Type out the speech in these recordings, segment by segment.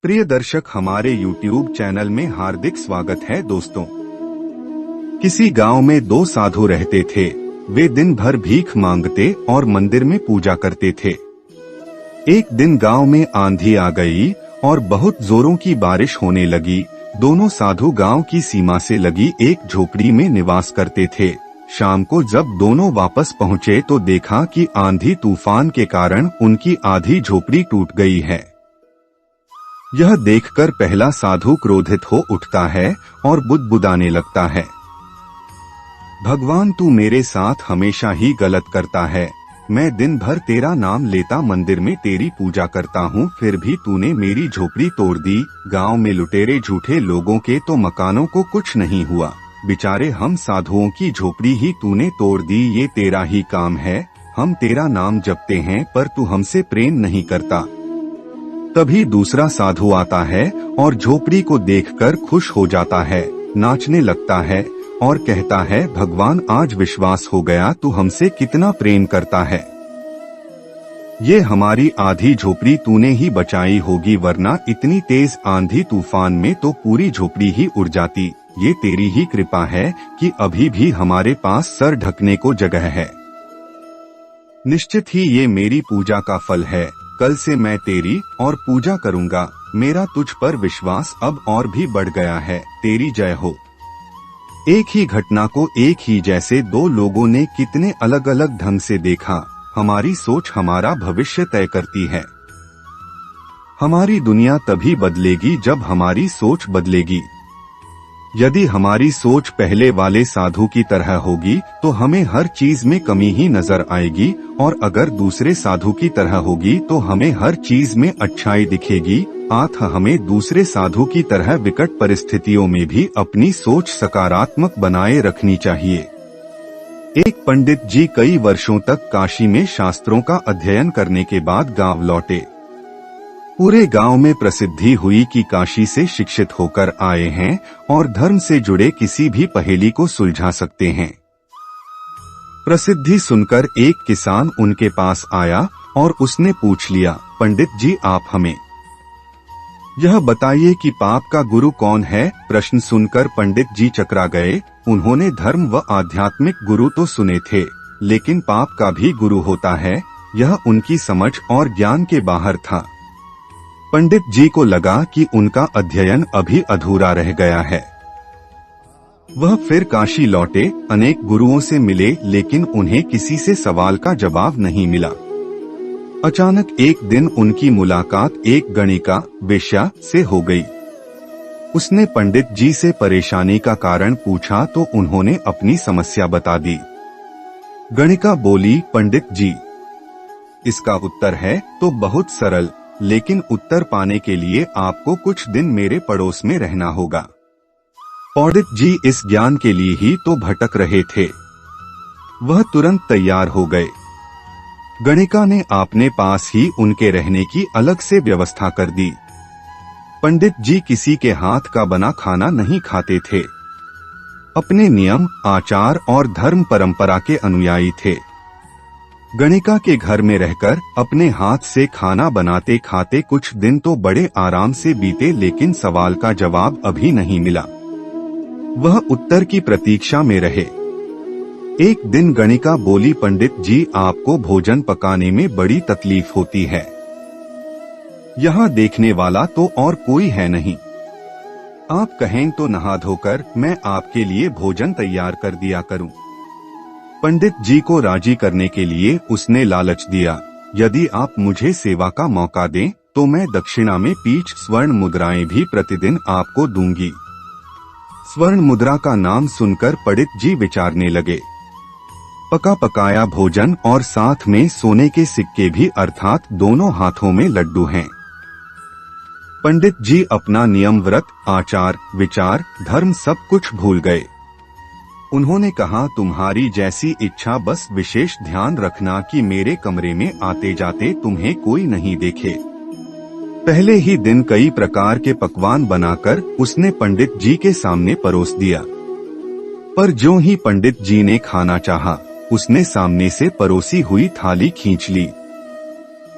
प्रिय दर्शक, हमारे YouTube चैनल में हार्दिक स्वागत है। दोस्तों, किसी गांव में दो साधु रहते थे। वे दिन भर भीख मांगते और मंदिर में पूजा करते थे। एक दिन गांव में आंधी आ गई और बहुत जोरों की बारिश होने लगी। दोनों साधु गांव की सीमा से लगी एक झोपड़ी में निवास करते थे। शाम को जब दोनों वापस पहुंचे तो देखा कि आंधी तूफान के कारण उनकी आधी झोपड़ी टूट गई है। यह देखकर पहला साधु क्रोधित हो उठता है और बुदबुदाने लगता है, भगवान, तू मेरे साथ हमेशा ही गलत करता है। मैं दिन भर तेरा नाम लेता मंदिर में तेरी पूजा करता हूँ, फिर भी तूने मेरी झोपड़ी तोड़ दी। गांव में लुटेरे झूठे लोगों के तो मकानों को कुछ नहीं हुआ, बेचारे हम साधुओं की झोपड़ी ही तूने तोड़ दी। ये तेरा ही काम है। हम तेरा नाम जपते हैं पर तू हमसे प्रेम नहीं करता। तभी दूसरा साधु आता है और झोपड़ी को देखकर खुश हो जाता है, नाचने लगता है और कहता है, भगवान, आज विश्वास हो गया तू हमसे कितना प्रेम करता है। ये हमारी आधी झोपड़ी तूने ही बचाई होगी, वरना इतनी तेज आंधी तूफान में तो पूरी झोपड़ी ही उड़ जाती। ये तेरी ही कृपा है कि अभी भी हमारे पास सर ढकने को जगह है। निश्चित ही ये मेरी पूजा का फल है। कल से मैं तेरी और पूजा करूंगा। मेरा तुझ पर विश्वास अब और भी बढ़ गया है। तेरी जय हो। एक ही घटना को एक ही जैसे दो लोगों ने कितने अलग अलग ढंग से देखा। हमारी सोच हमारा भविष्य तय करती है। हमारी दुनिया तभी बदलेगी जब हमारी सोच बदलेगी। यदि हमारी सोच पहले वाले साधु की तरह होगी तो हमें हर चीज में कमी ही नजर आएगी, और अगर दूसरे साधु की तरह होगी तो हमें हर चीज में अच्छाई दिखेगी। हमें दूसरे साधु की तरह विकट परिस्थितियों में भी अपनी सोच सकारात्मक बनाए रखनी चाहिए। एक पंडित जी कई वर्षों तक काशी में शास्त्रों का अध्ययन करने के बाद गांव लौटे। पूरे गांव में प्रसिद्धि हुई कि काशी से शिक्षित होकर आए हैं और धर्म से जुड़े किसी भी पहेली को सुलझा सकते हैं। प्रसिद्धि सुनकर एक किसान उनके पास आया और उसने पूछ लिया, पंडित जी, आप हमें यह बताइए कि पाप का गुरु कौन है। प्रश्न सुनकर पंडित जी चकरा गए। उन्होंने धर्म व आध्यात्मिक गुरु तो सुने थे, लेकिन पाप का भी गुरु होता है, यह उनकी समझ और ज्ञान के बाहर था। पंडित जी को लगा कि उनका अध्ययन अभी अधूरा रह गया है। वह फिर काशी लौटे, अनेक गुरुओं से मिले, लेकिन उन्हें किसी से सवाल का जवाब नहीं मिला। अचानक एक दिन उनकी मुलाकात एक गणिका वेश्या से हो गई। उसने पंडित जी से परेशानी का कारण पूछा तो उन्होंने अपनी समस्या बता दी। गणिका बोली, पंडित जी, इसका उत्तर है तो बहुत सरल, लेकिन उत्तर पाने के लिए आपको कुछ दिन मेरे पड़ोस में रहना होगा। पंडित जी इस ज्ञान के लिए ही तो भटक रहे थे। वह तुरंत तैयार हो गए। गणिका ने अपने पास ही उनके रहने की अलग से व्यवस्था कर दी। पंडित जी किसी के हाथ का बना खाना नहीं खाते थे। अपने नियम, आचार और धर्म परंपरा के अनुयायी थे। गणिका के घर में रहकर अपने हाथ से खाना बनाते खाते कुछ दिन तो बड़े आराम से बीते, लेकिन सवाल का जवाब अभी नहीं मिला। वह उत्तर की प्रतीक्षा में रहे। एक दिन गणिका बोली, पंडित जी, आपको भोजन पकाने में बड़ी तकलीफ होती है। यहाँ देखने वाला तो और कोई है नहीं। आप कहें तो नहा धोकर मैं आपके लिए भोजन तैयार कर दिया करूं। पंडित जी को राजी करने के लिए उसने लालच दिया, यदि आप मुझे सेवा का मौका दें तो मैं दक्षिणा में 5 स्वर्ण मुद्राएं भी प्रतिदिन आपको दूंगी। स्वर्ण मुद्रा का नाम सुनकर पंडित जी विचारने लगे। पका पकाया भोजन और साथ में सोने के सिक्के भी, अर्थात दोनों हाथों में लड्डू हैं। पंडित जी अपना नियम, व्रत, आचार, विचार, धर्म सब कुछ भूल गए। उन्होंने कहा, तुम्हारी जैसी इच्छा, बस विशेष ध्यान रखना कि मेरे कमरे में आते जाते तुम्हें कोई नहीं देखे। पहले ही दिन कई प्रकार के पकवान बनाकर उसने पंडित जी के सामने परोस दिया। पर ज्यों ही पंडित जी ने खाना चाहा, उसने सामने से परोसी हुई थाली खींच ली।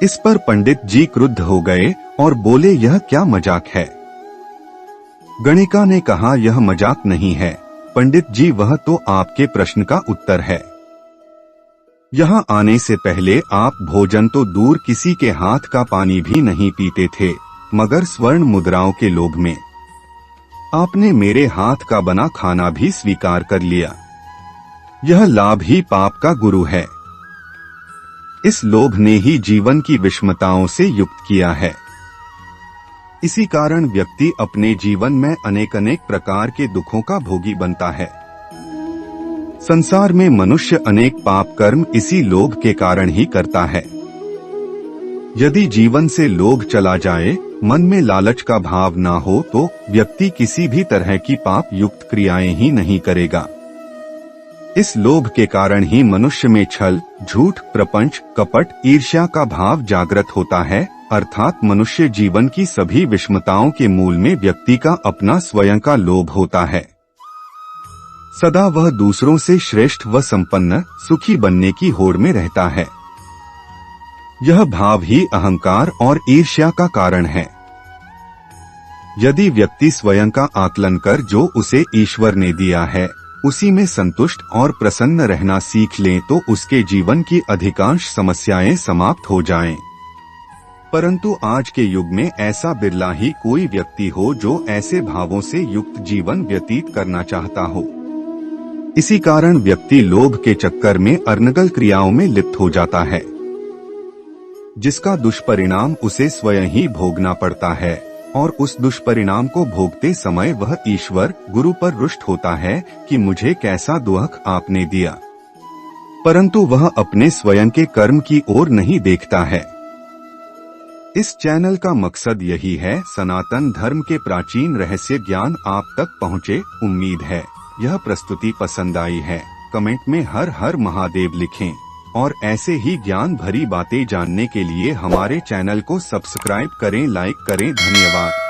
इस पर पंडित जी क्रुद्ध हो गए और बोले, यह क्या मजाक है? गणिका ने कहा, यह मजाक नहीं है पंडित जी, वह तो आपके प्रश्न का उत्तर है। यहाँ आने से पहले आप भोजन तो दूर किसी के हाथ का पानी भी नहीं पीते थे, मगर स्वर्ण मुद्राओं के लोभ में आपने मेरे हाथ का बना खाना भी स्वीकार कर लिया। यह लाभ ही पाप का गुरु है। इस लोभ ने ही जीवन की विषमताओं से युक्त किया है। इसी कारण व्यक्ति अपने जीवन में अनेक प्रकार के दुखों का भोगी बनता है। संसार में मनुष्य अनेक पाप कर्म इसी लोभ के कारण ही करता है। यदि जीवन से लोभ चला जाए, मन में लालच का भाव ना हो, तो व्यक्ति किसी भी तरह की पाप युक्त क्रियाएं ही नहीं करेगा। इस लोभ के कारण ही मनुष्य में छल, झूठ, प्रपंच, कपट, ईर्ष्या का भाव जागृत होता है। अर्थात मनुष्य जीवन की सभी विषमताओं के मूल में व्यक्ति का अपना स्वयं का लोभ होता है। सदा वह दूसरों से श्रेष्ठ व संपन्न, सुखी बनने की होड़ में रहता है। यह भाव ही अहंकार और ईर्ष्या का कारण है। यदि व्यक्ति स्वयं का आकलन कर जो उसे ईश्वर ने दिया है, उसी में संतुष्ट और प्रसन्न रहना सीख ले, तो उसके जीवन की अधिकांश समस्याएं समाप्त हो जाएं। परंतु आज के युग में ऐसा बिरला ही कोई व्यक्ति हो जो ऐसे भावों से युक्त जीवन व्यतीत करना चाहता हो। इसी कारण व्यक्ति लोभ के चक्कर में अनर्गल क्रियाओं में लिप्त हो जाता है, जिसका दुष्परिणाम उसे स्वयं ही भोगना पड़ता है। और उस दुष्परिणाम को भोगते समय वह ईश्वर, गुरु पर रुष्ट होता है कि मुझे कैसा दुख आपने दिया। परंतु वह अपने स्वयं के कर्म की ओर नहीं देखता है। इस चैनल का मकसद यही है, सनातन धर्म के प्राचीन रहस्य ज्ञान आप तक पहुँचे। उम्मीद है यह प्रस्तुति पसंद आई है। कमेंट में हर हर महादेव लिखें और ऐसे ही ज्ञान भरी बातें जानने के लिए हमारे चैनल को सब्सक्राइब करें, लाइक करें। धन्यवाद।